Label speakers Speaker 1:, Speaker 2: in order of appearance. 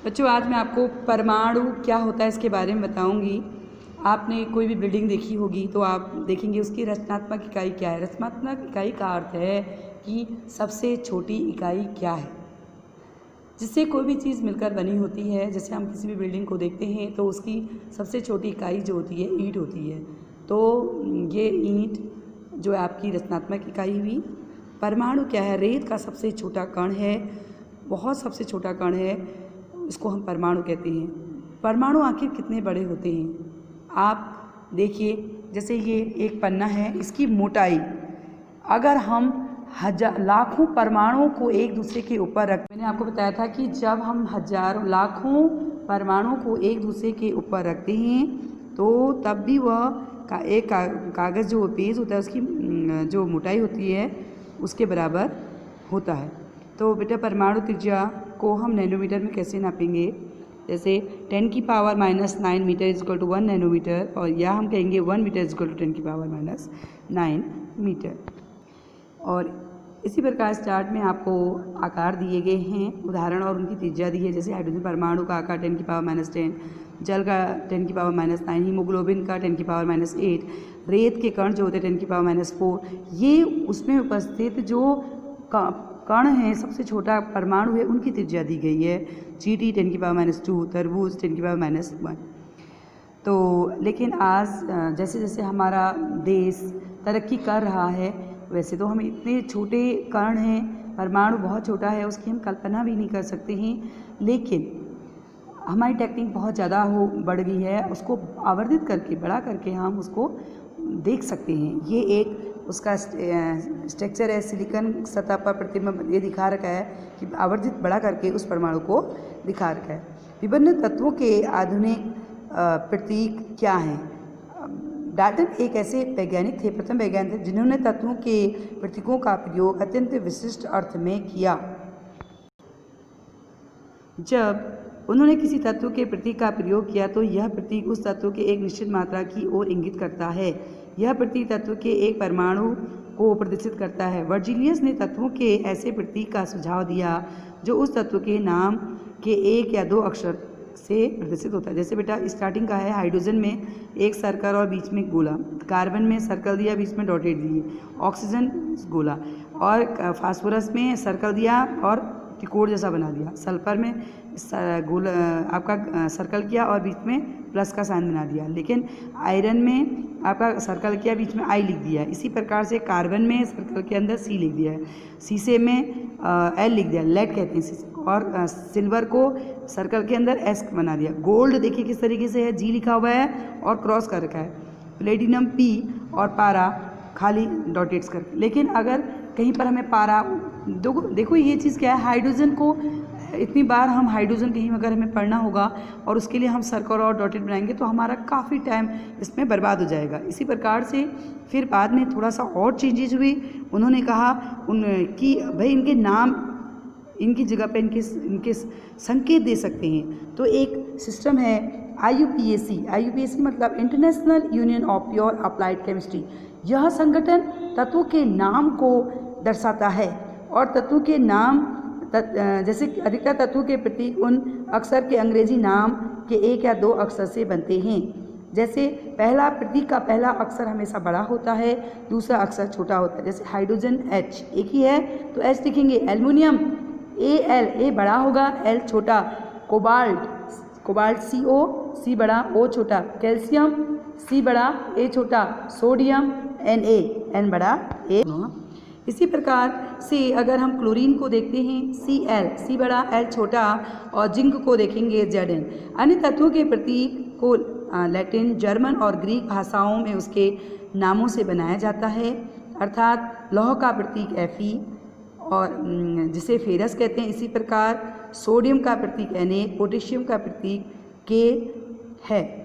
Speaker 1: बच्चों, आज मैं आपको परमाणु क्या होता है इसके बारे में बताऊंगी। आपने कोई भी बिल्डिंग देखी होगी तो आप देखेंगे उसकी रचनात्मक इकाई क्या है। रचनात्मक इकाई का अर्थ है कि सबसे छोटी इकाई क्या है जिससे कोई भी चीज़ मिलकर बनी होती है। जैसे हम किसी भी बिल्डिंग को देखते हैं तो उसकी सबसे छोटी इकाई जो होती है ईंट होती है। तो ये ईंट जो है आपकी रचनात्मक इकाई हुई। परमाणु क्या है? रेत का सबसे छोटा कण है, बहुत सबसे छोटा कण है, इसको हम परमाणु कहते हैं। परमाणु आखिर कितने बड़े होते हैं? आप देखिए, जैसे ये एक पन्ना है, इसकी मोटाई अगर हम लाखों परमाणुओं को एक दूसरे के ऊपर रख, मैंने आपको बताया था कि जब हम हजारों लाखों परमाणुओं को एक दूसरे के ऊपर रखते हैं तो तब भी वह एक कागज़ जो पेज होता है उसकी जो मोटाई होती है उसके बराबर होता है। तो बेटा, परमाणु त्रिज्या को हम नैनोमीटर में कैसे नापेंगे? जैसे 10⁻⁹ metre is equal to 1 nanometre, और या हम कहेंगे 1 metre is equal to 10⁻⁹ metre. और इसी प्रकार इस चार्ट में आपको आकार दिए गए हैं, उदाहरण और उनकी त्रिज्या दी है। जैसे हाइड्रोजन परमाणु का आकार 10⁻⁻10, जल का 10⁻⁹, हीमोग्लोबिन का 10⁻⁸, रेत के कण जो होते हैं 10⁻⁴। ये उसमें उपस्थित जो कण हैं, सबसे छोटा परमाणु है, उनकी त्रिज्या दी गई है। चींटी 10⁻⁻2, तरबूज 10⁻⁻1। तो लेकिन आज जैसे जैसे हमारा देश तरक्की कर रहा है वैसे तो हम इतने छोटे कण हैं, परमाणु बहुत छोटा है, उसकी हम कल्पना भी नहीं कर सकते हैं। लेकिन हमारी टेक्निक बहुत ज़्यादा बढ़ गई है, उसको आवर्धित करके बड़ा करके हम उसको देख सकते हैं। ये एक उसका स्ट्रक्चर है, सिलिकॉन सतह पर प्रतिबिंब ये दिखा रखा है कि आवर्धित बड़ा करके उस परमाणु को दिखा रखा है। विभिन्न तत्वों के आधुनिक प्रतीक क्या हैं? डाल्टन एक ऐसे वैज्ञानिक थे, प्रथम वैज्ञानिक थे जिन्होंने तत्वों के प्रतीकों का प्रयोग अत्यंत विशिष्ट अर्थ में किया। जब उन्होंने किसी तत्व के प्रतीक का प्रयोग किया तो यह प्रतीक उस तत्व के एक निश्चित मात्रा की ओर इंगित करता है। यह प्रतीक तत्व के एक परमाणु को प्रदर्शित करता है। वर्जिलियस ने तत्वों के ऐसे प्रतीक का सुझाव दिया जो उस तत्व के नाम के एक या दो अक्षर से प्रदर्शित होता है। जैसे बेटा, स्टार्टिंग का है हाइड्रोजन में एक सर्कल और बीच में गोला, कार्बन में सर्कल दिया बीच में डॉटेड दिए, ऑक्सीजन गोला, और फास्फोरस में सर्कल दिया और त्रिकोण जैसा बना दिया, सल्फर में गोला आपका सर्कल किया और बीच में प्लस का साइन बना दिया। लेकिन आयरन में आपका सर्कल किया, बीच में आई लिख दिया। इसी प्रकार से कार्बन में सर्कल के अंदर सी लिख दिया है, शीशे में एल लिख दिया, लेड कहते हैं शीशे, और सिल्वर को सर्कल के अंदर एस बना दिया। गोल्ड देखिए किस तरीके से है, जी लिखा हुआ है और क्रॉस कर रखा है। प्लेटिनम पी और पारा खाली डॉटेड्स करके। लेकिन अगर कहीं पर हमें पारा देखो ये चीज़ क्या है, हाइड्रोजन को इतनी बार हम हाइड्रोजन कहीं अगर हमें पढ़ना होगा और उसके लिए हम सर्कल और डॉटेड बनाएंगे तो हमारा काफ़ी टाइम इसमें बर्बाद हो जाएगा। इसी प्रकार से फिर बाद में थोड़ा सा और चेंजेस हुई। उन्होंने कहा कि भाई इनके नाम इनकी जगह पे इनके संकेत दे सकते हैं। तो एक सिस्टम है IUPAC मतलब international union of pure applied chemistry. यह संगठन तत्वों के नाम को दर्शाता है और तत्वों के नाम जैसे अधिकतर तत्वों के प्रतीक उन अक्षर के अंग्रेजी नाम के एक या दो अक्षर से बनते हैं। जैसे पहला प्रतीक का पहला अक्षर हमेशा बड़ा होता है, दूसरा अक्षर छोटा होता है। जैसे हाइड्रोजन H एक ही है तो H लिखेंगे। एल्युमिनियम AL, A बड़ा होगा, L छोटा। कोबाल्ट CO, C बड़ा, O छोटा। कैल्शियम C बड़ा, A छोटा। सोडियम Na, N बड़ा, A। इसी प्रकार से अगर हम क्लोरीन को देखते हैं Cl, C बड़ा, L छोटा, और जिंक को देखेंगे Zn। अन्य तत्वों के प्रतीक को लैटिन, जर्मन और ग्रीक भाषाओं में उसके नामों से बनाया जाता है। अर्थात लौह का प्रतीक Fe और जिसे फेरस कहते हैं। इसी प्रकार सोडियम का प्रतीक Na, पोटेशियम का प्रतीक K है।